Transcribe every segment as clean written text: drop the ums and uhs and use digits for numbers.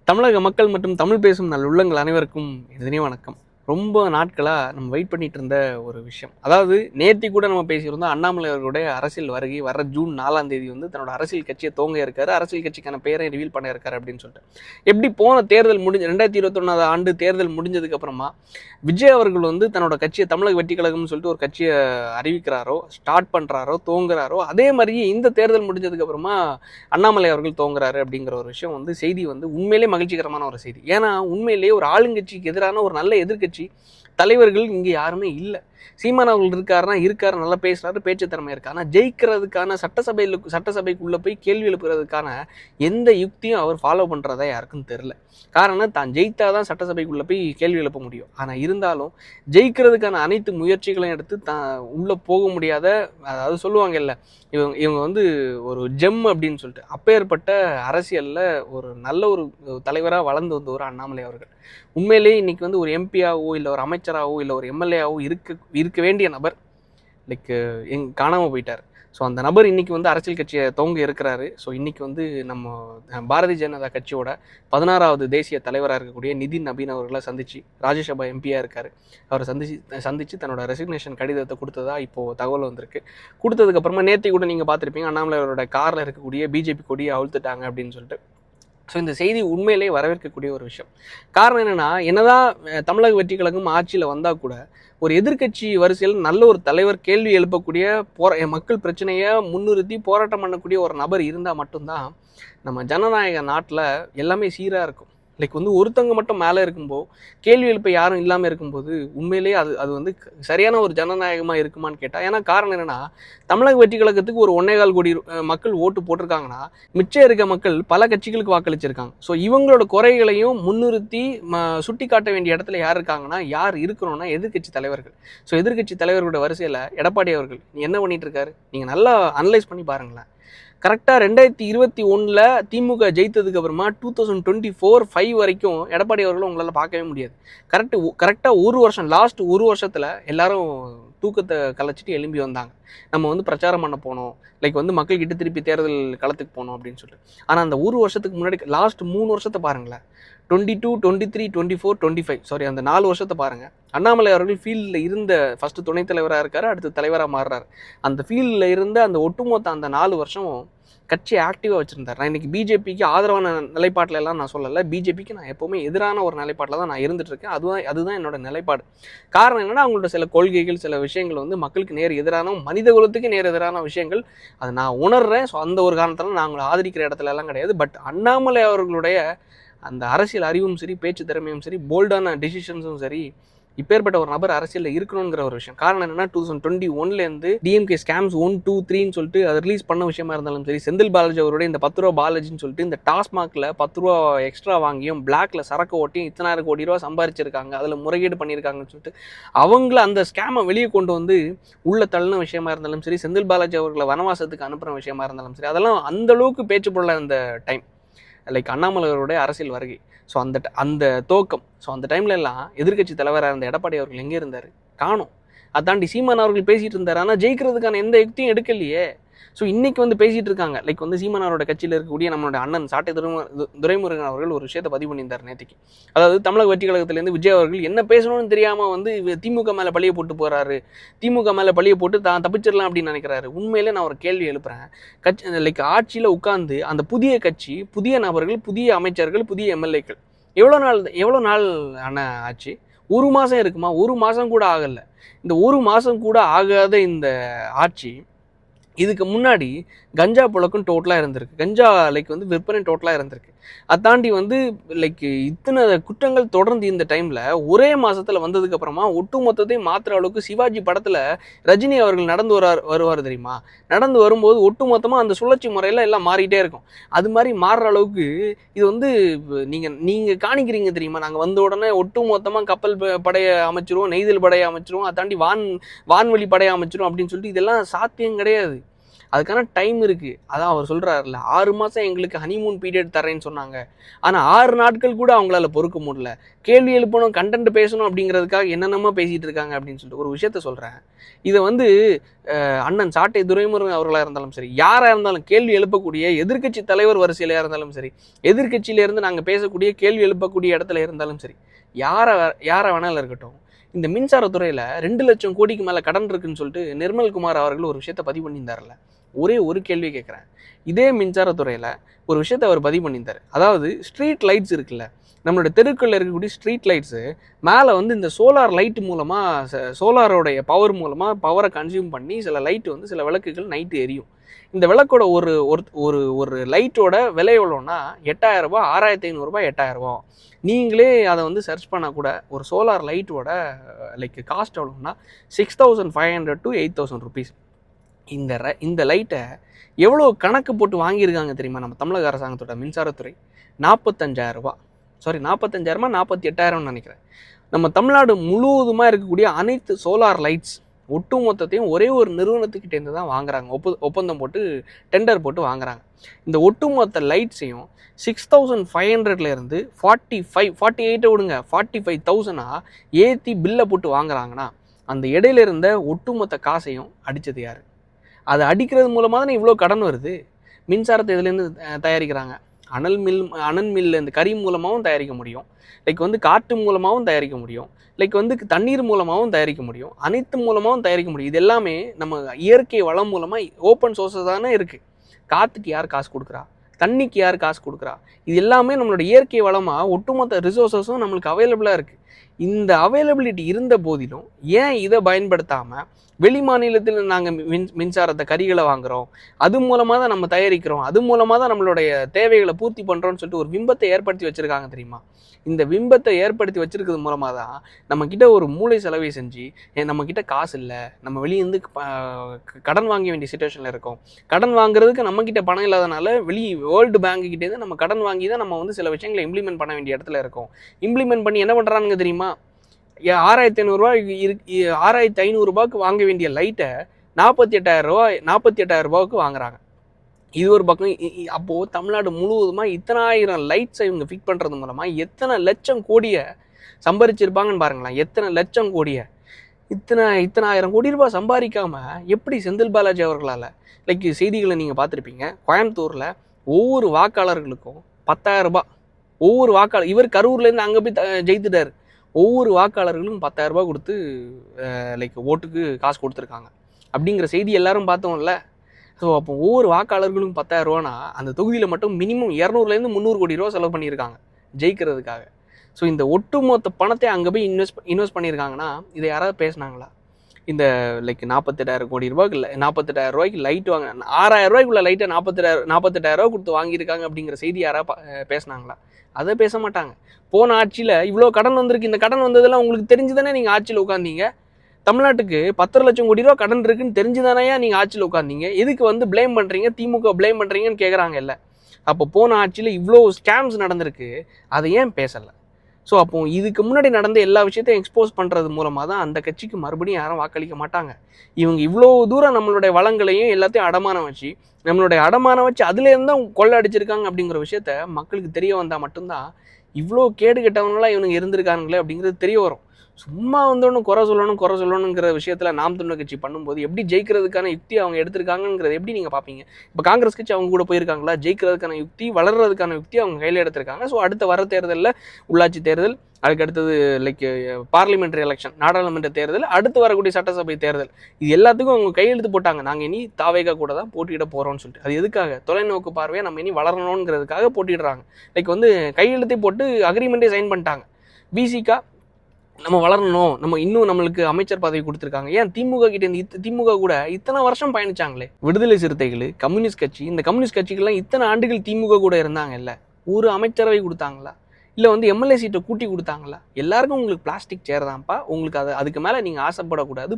தமிழக மக்கள் மற்றும் தமிழ் பேசும் நல்லுள்ளங்கள் அனைவருக்கும் இனிய வணக்கம். ரொம்ப நாட்களாக நம்ம வெயிட் பண்ணிட்டு இருந்த ஒரு விஷயம், அதாவது நேற்று கூட நம்ம பேசியிருந்தோம். அண்ணாமலை அவர்களுடைய அரசியல் வருகை வர ஜூன் 4ஆம் தேதி தன்னோட அரசியல் கட்சியை துவங்க இருக்காரு, அரசியல் கட்சிக்கான பேரை ரிவீல் பண்ண இருக்காரு அப்படின்னு சொல்லிட்டு. எப்படி போன தேர்தல் 2021 ஆண்டு தேர்தல் முடிஞ்சதுக்கு அப்புறமா விஜய் அவர்கள் தன்னோட கட்சியை தமிழக வெற்றி கழகம்னு சொல்லிட்டு ஒரு கட்சியை அறிவிக்கிறாரோ, ஸ்டார்ட் பண்ணுறாரோ, துவங்குறாரோ, அதே மாதிரியே இந்த தேர்தல் முடிஞ்சதுக்கு அப்புறமா அண்ணாமலை அவர்கள் துவங்குறாரு அப்படிங்கிற ஒரு விஷயம் செய்தி உண்மையிலே மகிழ்ச்சிகரமான ஒரு செய்தி. ஏன்னா உண்மையிலேயே ஒரு ஆளுங்கட்சிக்கு எதிரான ஒரு நல்ல எதிர்கட்சி தலைவர்கள் இங்கே யாருமே இல்லை. சீமான் அவர்கள் இருக்காரு, நல்லா பேசுறாரு, பேச்சு திறமை இருக்கு. ஆனால் ஜெயிக்கிறதுக்கான சட்டசபைக்குள்ள போய் கேள்வி எழுப்புறதுக்கான எந்த யுக்தியும் அவர் ஃபாலோ பண்றதா யாருக்கும் தெரியல. காரணம், தான் ஜெயித்தாதான் சட்டசபைக்குள்ள போய் கேள்வி எழுப்ப முடியும். ஆனால் இருந்தாலும் ஜெயிக்கிறதுக்கான அனைத்து முயற்சிகளையும் எடுத்து தான் உள்ள போக முடியாத, அதாவது சொல்லுவாங்க இல்லை, இவங்க ஒரு ஜெம் அப்படின்னு சொல்லிட்டு, அப்பேற்பட்ட அரசியல்ல ஒரு நல்ல ஒரு தலைவராக வளர்ந்து வந்த ஒரு அண்ணாமலை அவர்கள் உண்மையிலேயே இன்னைக்கு ஒரு எம்பியாவோ இல்லை ஒரு அமைச்சராகவோ இல்லை ஒரு எம்எல்ஏவோ இருக்க வேண்டிய நபர் காணாமல் போயிட்டார். ஸோ அந்த நபர் இன்னைக்கு அரசியல் கட்சியை துவங்க இருக்கிறாரு. ஸோ இன்னைக்கு நம்ம பாரதிய ஜனதா கட்சியோட 16வது தேசிய தலைவராக இருக்கக்கூடிய நிதின் நபீன் அவர்களை சந்திச்சு, ராஜ்யசபா எம்பியாக இருக்காரு, அவரை சந்திச்சு தன்னோட ரெசிக்னேஷன் கடிதத்தை கொடுத்ததா இப்போது தகவல் வந்திருக்கு. கொடுத்ததுக்கப்புறமா நேற்று கூட நீங்கள் பார்த்துருப்பீங்க, அண்ணாமலை அவரோட காரில் இருக்கக்கூடிய பிஜேபி கொடியை அழுத்துட்டாங்க அப்படின்னு சொல்லிட்டு. ஸோ இந்த செய்தி உண்மையிலே வரவேற்கக்கூடிய ஒரு விஷயம். காரணம் என்னென்னா, என்னதான் தமிழக வெற்றி கழகம் ஆட்சியில் வந்தால் கூட ஒரு எதிர்கட்சி வரிசையில் நல்ல ஒரு தலைவர், கேள்வி எழுப்பக்கூடிய மக்கள் பிரச்சனையை முன்னிறுத்தி போராட்டம் பண்ணக்கூடிய ஒரு நபர் இருந்தால் மட்டும்தான் நம்ம ஜனநாயக நாட்டில் எல்லாமே சீராக இருக்கும். ஒருத்தவங்க மட்டும் மேலே இருக்கும்போது, கேள்வி எழுப்ப யாரும் இல்லாமல் இருக்கும்போது உண்மையிலேயே அது சரியான ஒரு ஜனநாயகமாக இருக்குமான்னு கேட்டால். ஏன்னா காரணம் என்னென்னா, தமிழக வெற்றி கழகத்துக்கு ஒரு 1.25 கோடி மக்கள் ஓட்டு போட்டிருக்காங்கன்னா, மிச்சம் இருக்க மக்கள் பல கட்சிகளுக்கு வாக்களிச்சிருக்காங்க. ஸோ இவங்களோட குறைகளையும் முன்னிறுத்தி சுட்டி காட்ட வேண்டிய இடத்துல யார் இருக்காங்கன்னா, யார் இருக்கணும்னா எதிர்கட்சி தலைவர்கள். ஸோ எதிர்கட்சி தலைவர்களோட வரிசையில் எடப்பாடி அவர்கள் என்ன பண்ணிட்டு இருக்காரு, நீங்கள் நல்லா அனலைஸ் பண்ணி பாருங்களேன். கரெக்டாக 2021 திமுக ஜெயித்ததுக்கு அப்புறமா 2024-5 வரைக்கும் எடப்பாடி அவர்களும் உங்களால் பார்க்கவே முடியாது. கரெக்டாக ஒரு வருஷம், லாஸ்ட் ஒரு வருஷத்தில் எல்லாரும் தூக்கத்தை கலைச்சிட்டு எழும்பி வந்தாங்க. நம்ம பிரச்சாரம் பண்ண போனோம், மக்கள்கிட்ட திருப்பி தேர்தல் களத்துக்கு போனோம் அப்படின்னு சொல்லிட்டு. ஆனால் அந்த ஒரு வருஷத்துக்கு முன்னாடி லாஸ்ட் 3 வருஷத்தை பாருங்களேன், 22, 23, 24, 25, சாரி, அந்த 4 வருஷத்தை பாருங்கள். அண்ணாமலை அவர்கள் ஃபீல்டில் இருந்த ஃபஸ்ட்டு துணைத் தலைவராக இருக்கார், அடுத்து தலைவராக மாறுறாரு. அந்த ஃபீல்டில் இருந்த அந்த ஒட்டுமொத்த அந்த 4 வருஷமும் கட்சியை ஆக்டிவாக வச்சுருந்தார். நான் இன்றைக்கி பிஜேபிக்கு ஆதரவான நிலைப்பாட்டில் எல்லாம் நான் சொல்லலை, பிஜேபிக்கு நான் எப்போவுமே எதிரான ஒரு நிலைப்பாட்டில் தான் நான் இருந்துகிட்ருக்கேன். அதுதான் என்னோட நிலைப்பாடு. காரணம் என்னென்னா, அவங்களோட சில கொள்கைகள், சில விஷயங்கள் மக்களுக்கு நேர் எதிரான, மனித குலத்துக்கு நேர் எதிரான விஷயங்கள், அதை நான் உணர்றேன். ஸோ அந்த ஒரு காரணத்தில் நான் அவங்களை ஆதரிக்கிற இடத்துல எல்லாம் கிடையாது. பட் அண்ணாமலை அவர்களுடைய அந்த அரசியல் அறிவும் சரி, பேச்சு திறமையும் சரி, போல்டான டிசிஷன்ஸும் சரி, இப்பேற்பட்ட ஒரு நபர் அரசியலில் இருக்கணுங்கிற ஒரு விஷயம். காரணம் என்னன்னா, 2021 டிஎம்கே ஸ்கேம்ஸ் 1, 2, 3ன்னு சொல்லிட்டு அதை ரிலீஸ் பண்ண விஷயமா இருந்தாலும் சரி, செந்தில் பாலாஜி அவருடைய இந்த 10 ரூபா பாலாஜின்னு சொல்லிட்டு இந்த டாஸ்மாகில் 10 ரூபா எக்ஸ்ட்ரா வாங்கியும் பிளாக்ல சரக்கு ஓட்டியும் 10,000 கோடி ரூபா சம்பாரிச்சிருக்காங்க, அதில் முறைகேடு பண்ணியிருக்காங்கன்னு சொல்லிட்டு அவங்கள அந்த ஸ்கேமை வெளியே கொண்டு உள்ள தள்ளின விஷயமா இருந்தாலும் சரி, செந்தில் பாலாஜி அவர்களை வனவாசத்துக்கு அனுப்புகிற விஷயமா இருந்தாலும் சரி, அதெல்லாம் அந்த அளவுக்கு பேச்சு போடல அந்த டைம், அண்ணாமலையோருடைய அரசியல் வருகை. ஸோ அந்த துவக்கம், ஸோ அந்த டைம்ல எல்லாம் எதிர்கட்சி தலைவராக இருந்த எடப்பாடி அவர்கள் எங்கே இருந்தார்? காணும். அதாண்டி சீமான் அவர்கள் பேசிட்டு இருந்தார், ஆனால் ஜெயிக்கிறதுக்கான எந்த யுக்தியும் எடுக்கலையே. ஸோ இன்னைக்கு பேசிட்டு இருக்காங்க. சீமான் அவரோட கட்சியில் இருக்கக்கூடிய நம்மளோட அண்ணன் சாட்டை துரைமுருகன் அவர்கள் ஒரு விஷயத்தை பதிவு பண்ணியிருந்தார் நேற்றுக்கு. அதாவது தமிழக வெற்றி கழகத்திலேருந்து விஜய் அவர்கள் என்ன பேசணும்னு தெரியாமல் திமுக மேலே பழிய போட்டு போகிறாரு, திமுக மேலே பழிய போட்டு தான் தப்பிச்சிடலாம் அப்படின்னு நினைக்கிறாரு. உண்மையிலே நான் ஒரு கேள்வி எழுப்புறேன். ஆட்சியில் உட்கார்ந்து அந்த புதிய கட்சி, புதிய நபர்கள், புதிய அமைச்சர்கள், புதிய எம்எல்ஏக்கள் எவ்வளோ நாள் அண்ணன் ஆச்சு? 1 மாதம் இருக்குமா? 1 மாதம் கூட ஆகலை. இந்த 1 மாதம் கூட ஆகாத இந்த ஆட்சி, இதுக்கு முன்னாடி கஞ்சா புழக்கம் டோட்டலாக இருந்திருக்கு, கஞ்சா விற்பனை டோட்டலாக இருந்திருக்கு. அதை தாண்டி இத்தனை குற்றங்கள் தொடர்ந்து இந்த டைமில் ஒரே மாதத்தில் வந்ததுக்கப்புறமா ஒட்டு மொத்தத்தையும் மாற்றுற அளவுக்கு சிவாஜி படத்தில் ரஜினி அவர்கள் நடந்து வருவார் தெரியுமா? நடந்து வரும்போது ஒட்டு மொத்தமாக அந்த சுழற்சி முறையில் எல்லாம் மாறிக்கிட்டே இருக்கும். அது மாதிரி மாறுற அளவுக்கு இது நீங்கள் காணிக்கிறீங்க தெரியுமா? நாங்கள் வந்த உடனே ஒட்டு மொத்தமாக கப்பல் படையை அமைச்சிருவோம், நெய்தல் படையை அமைச்சிருவோம், அதை தாண்டி வான்வெளி படையை அமைச்சிருவோம் அப்படின்னு சொல்லிட்டு இதெல்லாம் சாத்தியம் கிடையாது. அதுக்கான டைம் இருக்குது. அதான் அவர் சொல்கிறாருல, 6 மாதம் எங்களுக்கு ஹனிமூன் பீரியட் தரேன்னு சொன்னாங்க. ஆனால் 6 நாட்கள் கூட அவங்களால பொறுக்க முடியல. கேள்வி எழுப்பணும், கண்டென்ட் பேசணும் அப்படிங்கிறதுக்காக என்னென்னமோ பேசிகிட்டு இருக்காங்க அப்படின்னு சொல்லிட்டு ஒரு விஷயத்த சொல்கிறேன். இதை வந்து அண்ணன் சாட்டை துரைமுருகன் அவர்களாக இருந்தாலும் சரி, யாராக இருந்தாலும், கேள்வி எழுப்பக்கூடிய எதிர்க்கட்சி தலைவர் வரிசையிலாக இருந்தாலும் சரி, எதிர்க்கட்சியிலேருந்து நாங்கள் பேசக்கூடிய கேள்வி எழுப்பக்கூடிய இடத்துல இருந்தாலும் சரி, யாரை வேணாலும் இருக்கட்டும், இந்த மின்சாரத்துறையில் 2 லட்சம் கோடிக்கு மேலே கடன் இருக்குன்னு சொல்லிட்டு நிர்மல்குமார் அவர்கள் ஒரு விஷயத்தை பதிவு பண்ணியிருந்தார்ல. ஒரே ஒரு கேள்வி கேட்குறேன். இதே மின்சாரத்துறையில் ஒரு விஷயத்தை அவர் பதிவு பண்ணியிருந்தார். அதாவது ஸ்ட்ரீட் லைட்ஸ் இருக்குல்ல, நம்மளோட தெருக்களில் இருக்கக்கூடிய ஸ்ட்ரீட் லைட்ஸு மேலே வந்து இந்த சோலார் லைட் மூலமாக, சோலாரோடைய பவர் மூலமாக பவரை கன்சியூம் பண்ணி சில லைட்டு வந்து, சில விளக்குகள் நைட்டு எரியும். இந்த விளக்கோட ஒரு ஒரு ஒரு லைட்டோட விலை எவ்வளோன்னா 8000 ரூபா, 6500 8000 நீங்களே அதை வந்து சர்ச் பண்ணால் கூட ஒரு சோலார் லைட்டோட காஸ்ட் எவ்வளோன்னா 6500 to 8000 ருபீஸ். இந்த லைட்டை எவ்வளோ கணக்கு போட்டு வாங்கியிருக்காங்க தெரியுமா நம்ம தமிழக அரசாங்கத்தோட மின்சாரத்துறை? 45,000 ரூபா. சாரி, 45,000 48,000 நினைக்கிறேன். நம்ம தமிழ்நாடு முழுவதுமாக இருக்கக்கூடிய அனைத்து சோலார் லைட்ஸ் ஒட்டு மொத்தத்தையும் ஒரே ஒரு நிறுவனத்துக்கிட்டேருந்து தான் வாங்குறாங்க. ஒப்பந்தம் போட்டு டெண்டர் போட்டு வாங்குறாங்க. இந்த ஒட்டுமொத்த லைட்ஸையும் 6500 48 விடுங்க, 45,000 ஏற்றி பில்லை போட்டு வாங்குறாங்கன்னா, அந்த இடையில இருந்த ஒட்டுமொத்த காசையும் அடித்தது யார்? அதை அடிக்கிறது மூலமாக தானே இவ்வளோ கடன் வருது. மின்சாரத்தை இதுலேருந்து தயாரிக்கிறாங்க. அனல் மில் இந்த கரி மூலமாகவும் தயாரிக்க முடியும், வந்து காற்று மூலமாகவும் தயாரிக்க முடியும், வந்து தண்ணீர் மூலமாகவும் தயாரிக்க முடியும், அனைத்து மூலமாகவும் தயாரிக்க முடியும். இது எல்லாமே நம்ம இயற்கை வளம் மூலமாக ஓப்பன் சோர்ஸஸ் தானே இருக்குது. காற்றுக்கு யார் காசு கொடுக்குறா? தண்ணிக்கு யார் காசு கொடுக்குறா? இது எல்லாமே நம்மளோட இயற்கை வளமாக ஒட்டுமொத்த ரிசோர்ஸஸும் நம்மளுக்கு அவைலபிளாக இருக்குது. இந்த அவைலபிலிட்டி இருந்த போதிலும் ஏன் இதை பயன்படுத்தாமல் வெளி மாநிலத்தில் நாங்கள் மின்சாரத்தை கரிகளை வாங்குகிறோம், அது மூலமாக தான் நம்ம தயாரிக்கிறோம், அது மூலமாக தான் நம்மளுடைய தேவைகளை பூர்த்தி பண்ணுறோன்னு சொல்லிட்டு ஒரு பிம்பத்தை ஏற்படுத்தி வச்சுருக்காங்க தெரியுமா? இந்த பிம்பத்தை ஏற்படுத்தி வச்சுருக்கிறது மூலமாக தான் நம்மக்கிட்ட ஒரு மூளை செலவை செஞ்சு, நம்மக்கிட்ட காசு இல்லை, நம்ம வெளியேருந்து கடன் வாங்க வேண்டிய சிச்சுவேஷனில் இருக்கோம். கடன் வாங்குறதுக்கு நம்மக்கிட்ட பணம் இல்லாதனால வேர்ல்டு பேங்க்குக்கிட்டேருந்து நம்ம கடன் வாங்கி தான் நம்ம வந்து சில விஷயங்களை இம்ப்ளிமெண்ட் பண்ண வேண்டிய இடத்துல இருக்கோம். இம்ப்ளிமெண்ட் பண்ணி என்ன பண்ணுறானுங்க தெரியுமா? 6,500 ரூபாய்க்கு வாங்க வேண்டிய லைட்டை 48,000 ரூபாய்க்கு வாங்குறாங்க. இது ஒரு பக்கம். அப்போது தமிழ்நாடு முழுவதுமாக இத்தனை ஆயிரம் லைட்ஸை இவங்க ஃபிட் பண்ணுறது மூலமாக எத்தனை லட்சம் கோடியை சம்பாதிச்சிருப்பாங்கன்னு பாருங்களேன். எத்தனை லட்சம் கோடியை, இத்தனை ஆயிரம் கோடி ரூபாய் சம்பாதிக்காமல் எப்படி செந்தில் பாலாஜி அவர்களால், செய்திகளை நீங்கள் பார்த்துருப்பீங்க, கோயம்புத்தூரில் ஒவ்வொரு வாக்காளர்களுக்கும் 10,000 ரூபாய், ஒவ்வொரு வாக்காளர், இவர் கரூர்லேருந்து அங்கே போய் ஜெயித்துட்டார், ஒவ்வொரு வாக்காளர்களும் 10,000 ரூபாய் கொடுத்து ஓட்டுக்கு காசு கொடுத்துருக்காங்க அப்படிங்கிற செய்தி எல்லாரும் பார்த்தோம்ல. ஸோ அப்போ ஒவ்வொரு வாக்காளர்களும் 10,000 ரூபானா அந்த தொகுதியில் மட்டும் மினிமம் 200 300 கோடி ரூபா செலவு பண்ணியிருக்காங்க ஜெயிக்கிறதுக்காக. ஸோ இந்த ஒட்டுமொத்த பணத்தை அங்கே போய் இன்வெஸ்ட் பண்ணியிருக்காங்கன்னா இதை யாராவது பேசினாங்களா? இந்த 48,000 கோடி ரூபாய்க்கு 48,000 ரூபாய்க்கு லைட் வாங்க, 6,000 ரூபாய்க்குள்ள லைட்டை 48,000 ரூபா கொடுத்து வாங்கியிருக்காங்க அப்படிங்கிற செய்தி யாராவது பேசினாங்களா? அதை பேச மாட்டாங்க. போன ஆட்சியில் இவ்வளோ கடன் வந்திருக்கு, இந்த கடன் வந்ததெல்லாம் உங்களுக்கு தெரிஞ்சு தானே நீங்கள் ஆட்சியில் உட்காந்தீங்க? தமிழ்நாட்டுக்கு 10 லட்சம் கோடி ரூபா கடன் இருக்குன்னு தெரிஞ்சுதானே நீங்கள் ஆட்சியில் உட்காந்தீங்க? எதுக்கு வந்து ப்ளேம் பண்ணுறீங்க, திமுக ப்ளேம் பண்ணுறீங்கன்னு கேட்குறாங்க இல்லை? அப்போ போன ஆட்சியில் இவ்வளோ ஸ்கேம்ஸ் நடந்திருக்கு, அதை ஏன் பேசலை? ஸோ அப்போ இதுக்கு முன்னாடி நடந்த எல்லா விஷயத்தையும் எக்ஸ்போஸ் பண்ணுறது மூலமாக தான் அந்த கட்சிக்கு மறுபடியும் யாரும் வாக்களிக்க மாட்டாங்க. இவங்க இவ்வளோ தூரம் நம்மளுடைய வளங்களையும் எல்லாத்தையும் அடமானம் வச்சு, அதுலேருந்து தான் கொள்ளை அடிச்சிருக்காங்க அப்படிங்கிற விஷயத்த மக்களுக்கு தெரிய வந்தால் மட்டும்தான் இவ்வளோ கேடு கெட்டவங்களாம் இவனுங்க இருந்திருக்காங்களே அப்படிங்கிறது தெரிய வரும். சும்மா வந்தோன்னு குறை சொல்லணுங்கிற விஷயத்தில் நாம் தமிழர் கட்சி பண்ணும்போது எப்படி ஜெயிக்கிறதுக்கான யுக்தி அவங்க எடுத்திருக்காங்கிறத எப்படி நீங்கள் பார்ப்பீங்க? இப்போ காங்கிரஸ் கட்சி அவங்க கூட போயிருக்காங்களா? ஜெயிக்கிறதுக்கான யுக்தி, வளர்றதுக்கான யுக்தி அவங்க கையில் எடுத்திருக்காங்க. ஸோ அடுத்த வர தேர்தலில், உள்ளாட்சி தேர்தல், அதுக்கு அடுத்தது பார்லிமெண்ட்ரி எலெக்ஷன், நாடாளுமன்ற தேர்தல், அடுத்து வரக்கூடிய சட்டசபை தேர்தல், இது எல்லாத்துக்கும் அவங்க கையெழுத்து போட்டாங்க. நாங்கள் இனி தாவேகா கூட தான் போட்டியிட போகிறோம்னு சொல்லிட்டு. அது எதுக்காக? தொலைநோக்கு பார்வையாக நம்ம இனி வளரணுங்கிறதுக்காக போட்டிடுறாங்க. கையெழுத்தை போட்டு அக்ரிமெண்ட்டே சைன் பண்ணிட்டாங்க. பிசிகா நம்ம வளரணும், நம்ம இன்னும் நம்மளுக்கு அமைச்சர் பதவி கொடுத்துருக்காங்க. ஏன் திமுக கிட்டே திமுக கூட இத்தனை வருஷம் பயணிச்சாங்களே. விடுதலை சிறுத்தைகள், கம்யூனிஸ்ட் கட்சி, இந்த கம்யூனிஸ்ட் கட்சிகள்லாம் இத்தனை ஆண்டுகள் திமுக கூட இருந்தாங்க இல்லை? ஒரு அமைச்சரவை கொடுத்தாங்களா? இல்லை எம்எல்ஏ சீட்டை கூட்டி கொடுத்தாங்களா? எல்லாருக்கும் உங்களுக்கு பிளாஸ்டிக் சேர் தான்ப்பா, உங்களுக்கு அதுக்கு மேலே நீங்கள் ஆசைப்படக்கூடாது,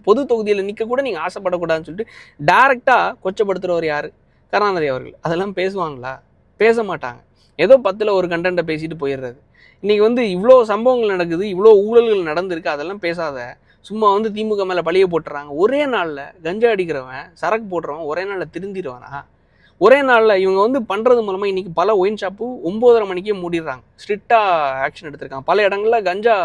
பொது தொகுதியில் நிற்க கூட நீங்கள் ஆசைப்படக்கூடாதுன்னு சொல்லிட்டு டேரெக்டாக கொச்சப்படுத்துகிறவர் யார்? கருணாநிதி அவர்கள். அதெல்லாம் பேசுவாங்களா? பேச மாட்டாங்க. ஏதோ 10ல் ஒரு கண்டென்ட்டை பேசிட்டு போயிடுறது. இன்றைக்கி இவ்வளோ சம்பவங்கள் நடக்குது, இவ்வளோ ஊழல்கள் நடந்திருக்கு, அதெல்லாம் பேசாத. சும்மா வந்து திமுக மேலே பழிய போட்டுறாங்க. ஒரே நாளில் கஞ்சா அடிக்கிறவன், சரக்கு போடுறவன் ஒரே நாளில் திருந்திடுவானா? ஒரே நாளில் இவங்க வந்து பண்ணுறது மூலமாக இன்றைக்கி பல ஒயின் ஷாப்பு 9:30 மணிக்கே மூடிடுறாங்க. ஸ்ட்ரிக்டாக ஆக்ஷன் எடுத்திருக்காங்க. பல இடங்களில் கஞ்சா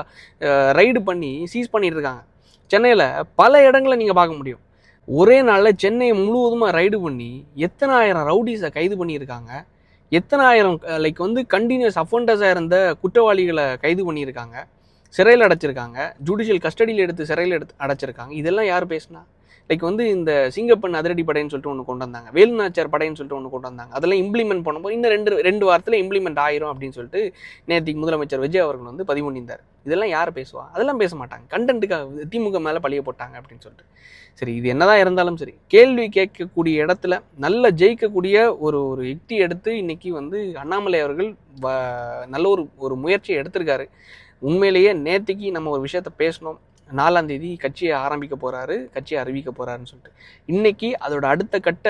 ரைடு பண்ணி சீஸ் பண்ணிட்டு இருக்காங்க. சென்னையில் பல இடங்களில் நீங்கள் பார்க்க முடியும். ஒரே நாளில் சென்னையை முழுவதுமாக ரைடு பண்ணி எத்தனை ஆயிரம் ரவுடிஸை கைது பண்ணியிருக்காங்க. எத்தனை ஆயிரம் லைக் வந்து கண்டினியூஸ் அஃபண்டர்ஸாக இருந்த குற்றவாளிகளை கைது பண்ணியிருக்காங்க. சிறையில் அடைச்சிருக்காங்க. ஜுடிஷியல் கஸ்டடியில் எடுத்து சிறையில் அடைச்சிருக்காங்க. இதெல்லாம் யார் பேசுனா? லைக் வந்து இந்த சிங்கப்பெண் அதிரடி படைன்னு சொல்லிட்டு ஒன்று கொண்டு வந்தாங்க. வேலுநாச்சியார் படைன்னு சொல்லிட்டு ஒன்று கொண்டு வந்தாங்க. அதெல்லாம் இம்ப்ளிமெண்ட் பண்ணும்போது இன்னும் ரெண்டு வாரத்தில் இம்ப்ளிமெண்ட் ஆயிரும் அப்படின்னு சொல்லிட்டு நேற்றுக்கு முதலமைச்சர் விஜய் அவர்கள் வந்து பதிவு பண்ணியிருந்தார். இதெல்லாம் யார் பேசுவா? அதெல்லாம் பேச மாட்டாங்க. கண்டென்ட்டுக்காக திமுக மேலே பழிய போட்டாங்க அப்படின்னு சொல்லிட்டு. சரி, இது என்னதான் இருந்தாலும் சரி, கேள்வி கேட்கக்கூடிய இடத்துல நல்ல ஜெயிக்கக்கூடிய ஒரு யுக்தி எடுத்து இன்னைக்கு வந்து அண்ணாமலை அவர்கள் நல்ல ஒரு முயற்சியை எடுத்திருக்காரு. உண்மையிலேயே நேற்றுக்கு நம்ம ஒரு விஷயத்த பேசணும். 4ஆம் தேதி கட்சியை ஆரம்பிக்க போகிறாரு, கட்சியை அறிவிக்க போகிறாருன்னு சொல்லிட்டு. இன்றைக்கி அதோட அடுத்த கட்ட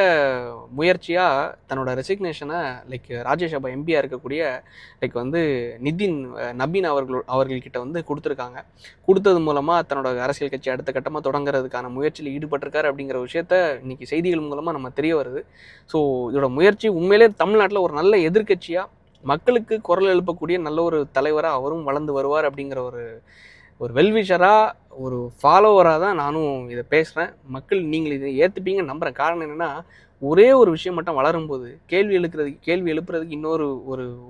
முயற்சியாக தன்னோட ரெசிக்னேஷனை லைக் ராஜ்யசபா எம்பியாக இருக்கக்கூடிய லைக் வந்து நபீன் அவர்கள்கிட்ட வந்து கொடுத்துருக்காங்க. கொடுத்தது மூலமாக தன்னோட அரசியல் கட்சி அடுத்த கட்டமாக தொடங்குறதுக்கான முயற்சியில் ஈடுபட்டிருக்காரு அப்படிங்கிற விஷயத்த இன்றைக்கி செய்திகள் மூலமாக நம்ம தெரிய வருது. ஸோ இதோட முயற்சி உண்மையிலே தமிழ்நாட்டில் ஒரு நல்ல எதிர்கட்சியாக மக்களுக்கு குரல் எழுப்பக்கூடிய நல்ல ஒரு தலைவராக அவரும் வளர்ந்து வருவார் அப்படிங்கிற ஒரு வெல்விஷராக ஒரு ஃபாலோவராக தான் நானும் இதை பேசுகிறேன். மக்கள் நீங்கள் இதை ஏற்றுப்பீங்கன்னு நம்புகிறேன். காரணம் என்னென்னா, ஒரே ஒரு விஷயம் மட்டும் வளரும்போது கேள்வி எழுப்புறதுக்கு இன்னொரு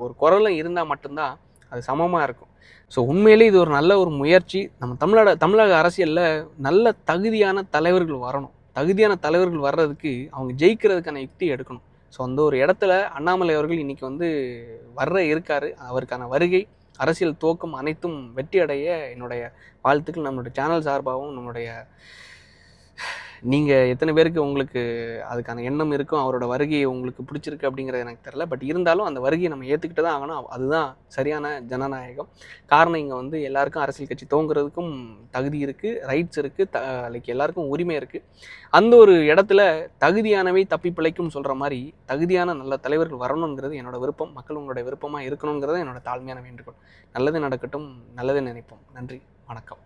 ஒரு குரலும் இருந்தால் மட்டும்தான் அது சமமாக இருக்கும். ஸோ உண்மையிலே இது ஒரு நல்ல ஒரு முயற்சி. நம்ம தமிழக அரசியலில் நல்ல தகுதியான தலைவர்கள் வரணும். தகுதியான தலைவர்கள் வர்றதுக்கு அவங்க ஜெயிக்கிறதுக்கான யுக்தி எடுக்கணும். ஸோ அந்த ஒரு இடத்துல அண்ணாமலை அவர்கள் இன்றைக்கி வந்து இருக்கார். அவருக்கான வருகை, அரசியல் துவக்கம் அனைத்தும் வெற்றி அடைய என்னுடைய வாழ்த்துக்கள். நம்மளுடைய சேனல் சார்பாகவும் நீங்கள் எத்தனை பேருக்கு உங்களுக்கு அதுக்கான எண்ணம் இருக்கும், அவரோட வருகை உங்களுக்கு பிடிச்சிருக்கு அப்படிங்கிறது எனக்கு தெரியல. பட் இருந்தாலும் அந்த வருகையை நம்ம ஏற்றுக்கிட்டு தான் ஆகணும். அதுதான் சரியான ஜனநாயகம். காரணம், இங்கே வந்து எல்லாருக்கும் அரசியல் கட்சி துவங்குறதுக்கும் தகுதி இருக்குது, ரைட்ஸ் இருக்குது, லைக் எல்லாருக்கும் உரிமை இருக்குது. அந்த ஒரு இடத்துல தகுதியானவை தப்பி பிழைக்கும் சொல்கிற மாதிரி தகுதியான நல்ல தலைவர்கள் வரணுங்கிறது என்னோட விருப்பம். மக்கள் உங்களுடைய விருப்பமாக இருக்கணுங்கிறது என்னோட தாழ்மையான வேண்டுகோள். நல்லது நடக்கட்டும், நல்லது நினைப்போம். நன்றி, வணக்கம்.